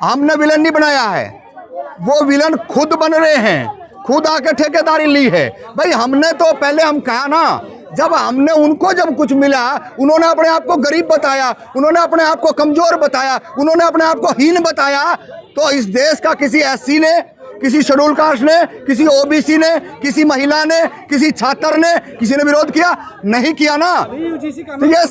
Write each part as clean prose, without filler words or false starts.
हमने विलन नहीं बनाया है, वो विलन खुद बन रहे हैं, खुद आके ठेकेदारी ली है। भाई हमने तो पहले हम कहा ना, जब हमने उनको जब कुछ मिला, उन्होंने अपने आप को गरीब बताया, उन्होंने अपने आप को कमजोर बताया, उन्होंने अपने आप को हीन बताया। तो इस देश का किसी एससी ने, किसी शेड्यूल कास्ट ने, किसी ओबीसी ने, किसी महिला ने, किसी छात्र ने, किसी ने विरोध किया? नहीं किया ना। तो ये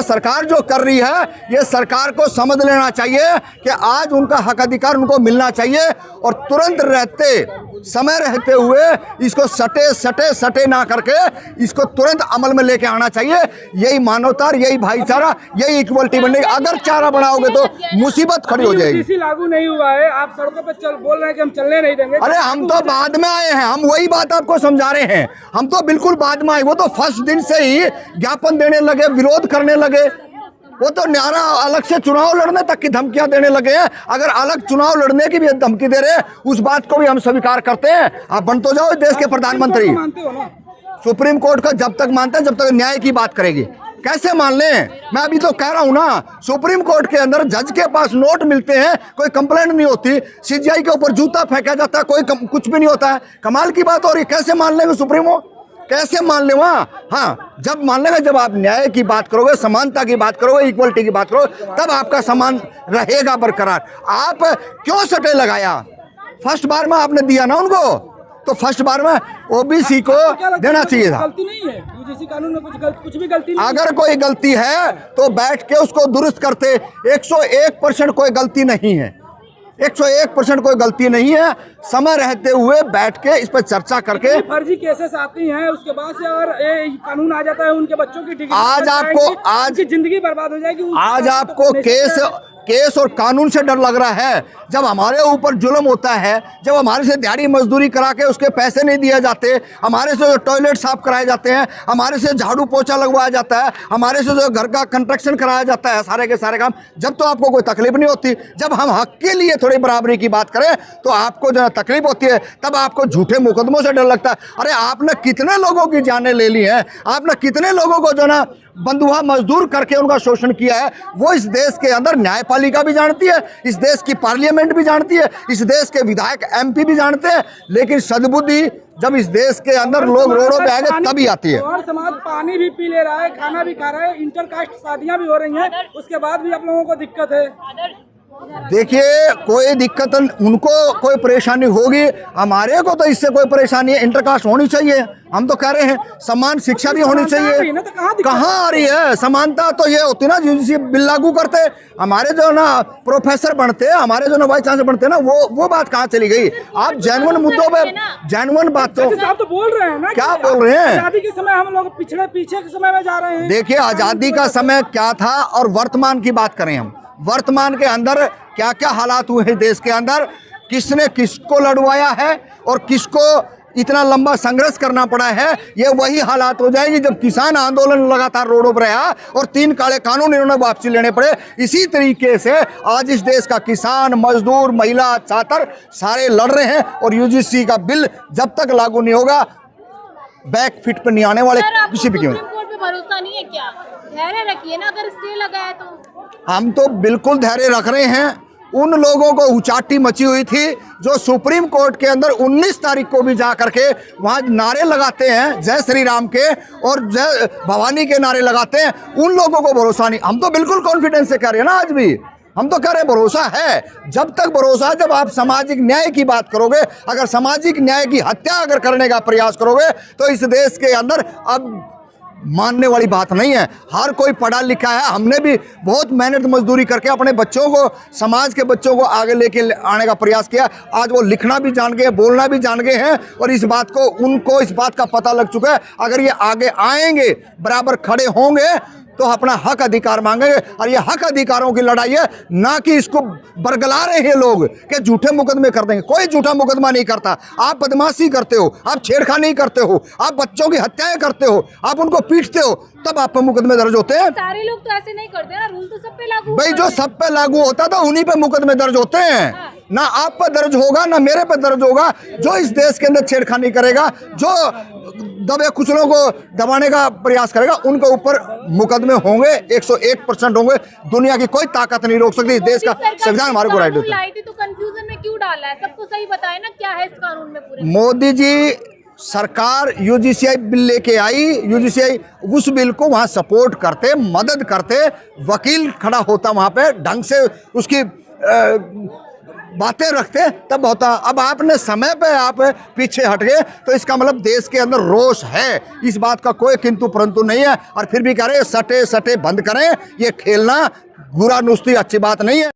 सरकार जो कर रही है, ये सरकार को समझ लेना चाहिए कि आज उनका हक अधिकार उनको मिलना चाहिए, और तुरंत समय रहते हुए इसको सटे ना करके इसको तुरंत अमल में लेके आना चाहिए। यही मानवता, यही भाईचारा, यही इक्वलिटी बनने। अगर चारा बढ़ाओगे तो मुसीबत खड़ी हो जाएगी। लागू नहीं हुआ है, आप सड़कों पर बोल रहे हैं कि हम चलने नहीं देंगे। अरे हम तो बाद में आए हैं, हम वही बात आपको समझा रहे हैं। हम तो बिल्कुल बाद में आए, वो तो फर्स्ट दिन से ही ज्ञापन देने लगे, विरोध करने लगे। वो तो न्यारा अलग से चुनाव लड़ने तक की धमकियां देने लगे हैं। अगर अलग चुनाव लड़ने की भी धमकी दे रहे हैं, उस बात को भी हम स्वीकार करते हैं। आप बन तो जाओ देश के प्रधानमंत्री। सुप्रीम कोर्ट का जब तक मानते हैं, जब तक न्याय की बात करेगी। कैसे मान लें? मैं अभी तो कह रहा हूं ना, सुप्रीम कोर्ट के अंदर जज के पास नोट मिलते हैं, कोई कंप्लेंट नहीं होती। सीजीआई के ऊपर जूता फेंका जाता है, कोई कुछ भी नहीं होता है। कमाल की बात हो रही है। कैसे मान लेंगे सुप्रीमो? कैसे मान ले वहाँ? हाँ, जब मान लेंगे जब आप न्याय की बात करोगे, समानता की बात करोगे, इक्वलिटी की बात करोगे, तब आपका सम्मान रहेगा बरकरार। आप क्यों सटे लगाया? फर्स्ट बार में आपने दिया ना उनको, तो फर्स्ट बार में ओबीसी को देना चाहिए था। गलती नहीं है यूजीसी कानून में, कुछ भी गलती नहीं। अगर कोई गलती है तो बैठ के उसको दुरुस्त करते। 101% कोई गलती नहीं है, 101% कोई गलती नहीं है। समय रहते हुए बैठ के इस पर चर्चा करके। फर्जी केसेस आती हैं, उसके बाद से अगर कानून आ जाता है, उनके बच्चों की डिग्री आज जिंदगी बर्बाद हो जाएगी। आज आपको केस और कानून से डर लग रहा है। जब हमारे ऊपर जुल्म होता है, जब हमारे से दिहाड़ी मजदूरी करा के उसके पैसे नहीं दिए जाते, हमारे से जो टॉयलेट साफ कराए जाते हैं, हमारे से झाड़ू पोछा लगवाया जाता है, हमारे से जो घर का कंस्ट्रक्शन कराया जाता है, सारे के सारे काम, जब तो आपको कोई तकलीफ नहीं होती। जब हम हक के लिए थोड़ी बराबरी की बात करें तो आपको जो तकलीफ होती है, तब आपको झूठे मुकदमों से डर लगता है। अरे आपने कितने लोगों की जानें ले ली हैं, आपने कितने लोगों को जो ना बंधुआ मजदूर करके उनका शोषण किया है। वो इस देश के अंदर न्यायपालिका भी जानती है, इस देश की पार्लियामेंट भी जानती है, इस देश के विधायक एमपी भी जानते हैं। लेकिन सद्बुद्धि जब इस देश के अंदर लोग रोडों पे आएंगे तभी आती है। और समाज पानी भी पी ले रहा है, खाना भी खा रहा है, इंटरकास्ट शादियां भी हो रही हैं, उसके बाद भी आप लोगों को दिक्कत है। देखिए, कोई दिक्कत उनको कोई परेशानी होगी, हमारे को तो इससे कोई परेशानी है। इंटरकास्ट होनी चाहिए, हम तो कह रहे हैं। समान शिक्षा भी होनी चाहिए। कहाँ आ रही है समानता? तो ये होती ना यूजीसी बिल लागू करते, हमारे जो ना प्रोफेसर बनते, हमारे जो ना वाइस चांसलर बनते ना, वो बात कहाँ चली गई? आप जेन्युइन मुद्दों पे जेन्युइन बात तो बोल रहे हैं ना। क्या बोल रहे हैं? आजादी के समय हम लोग पीछे के समय में जा रहे हैं। देखिए, आजादी का समय क्या था और वर्तमान की बात करें हम, वर्तमान के अंदर क्या क्या हालात हुए हैं देश के अंदर, किसने किसको लड़वाया है और किसको इतना लंबा संघर्ष करना पड़ा है, ये वही हालात हो जाएंगे जब किसान आंदोलन लगातार रोडों पर रहा और 3 काले कानून इन्होंने वापसी लेने पड़े। इसी तरीके से आज इस देश का किसान, मजदूर, महिला, छात्र सारे लड़ रहे हैं। और यूजीसी का बिल जब तक लागू नहीं होगा, बैक फिट पर नहीं आने वाले किसी भी कीमत। भरोसा नहीं है क्या? धैर्य रखिए ना, अगर स्टे लगा है तो। हम तो बिल्कुल धैर्य रख रहे हैं। उन लोगों को उचाटी मची हुई थी जो सुप्रीम कोर्ट के अंदर 19 तारीख को भी जा करके वहां नारे लगाते हैं, जय श्री राम के और जय भवानी के नारे लगाते हैं। उन लोगों को भरोसा नहीं। हम तो बिल्कुल कॉन्फिडेंस से कह रहे हैं ना, आज भी हम तो कह रहे हैं भरोसा है। जब तक भरोसा, जब आप सामाजिक न्याय की बात करोगे, अगर सामाजिक न्याय की हत्या अगर करने का प्रयास करोगे, तो इस देश के अंदर अब मानने वाली बात नहीं है। हर कोई पढ़ा लिखा है। हमने भी बहुत मेहनत मजदूरी करके अपने बच्चों को, समाज के बच्चों को आगे लेके आने का प्रयास किया। आज वो लिखना भी जान गए, बोलना भी जान गए हैं, और इस बात को, उनको इस बात का पता लग चुका है, अगर ये आगे आएंगे, बराबर खड़े होंगे, तो अपना हक अधिकार मांगेंगे। और ये हक अधिकारों की लड़ाई है, ना कि इसको बरगला रहे हैं लोग कि झूठे मुकदमे कर देंगे। कोई झूठा मुकदमा नहीं करता। आप बदमाशी करते हो, आप छेड़खानी करते हो, आप बच्चों की हत्याएं करते हो, आप उनको पीटते हो, तब आप पर मुकदमे दर्ज होते हैं। सारे लोग तो ऐसे नहीं करते ना, रूल तो सब पे लागू। भाई, जो सब पे लागू होता था उन्हीं पे मुकदमे दर्ज होते हैं। हाँ। ना आप पर दर्ज होगा, ना मेरे पे दर्ज होगा। जो इस देश के अंदर छेड़खानी करेगा, जो दबे कुचलों को दबाने का प्रयास करेगा, उनके ऊपर मुकदमे होंगे, 101% होंगे। दुनिया की कोई ताकत नहीं रोक सकती। इस देश का संविधान हमारे को राइट देता है। लाई थी तो कंफ्यूजन में क्यों डाला है? सबको सही बताए ना क्या है इस कानून में पूरे। मोदी जी सरकार यूजीसीआई बिल लेके आई, यूजीसीआई उस बिल को वहां सपोर्ट करते, मदद करते, वकील खड़ा होता वहां पे, ढंग से उसकी बातें रखते, तब होता। अब आपने समय पे आप पीछे हट गए, तो इसका मतलब देश के अंदर रोष है, इस बात का कोई किंतु परंतु नहीं है। और फिर भी कह रहे सटे सटे बंद करें, ये खेलना बुरा नुस्ती अच्छी बात नहीं है।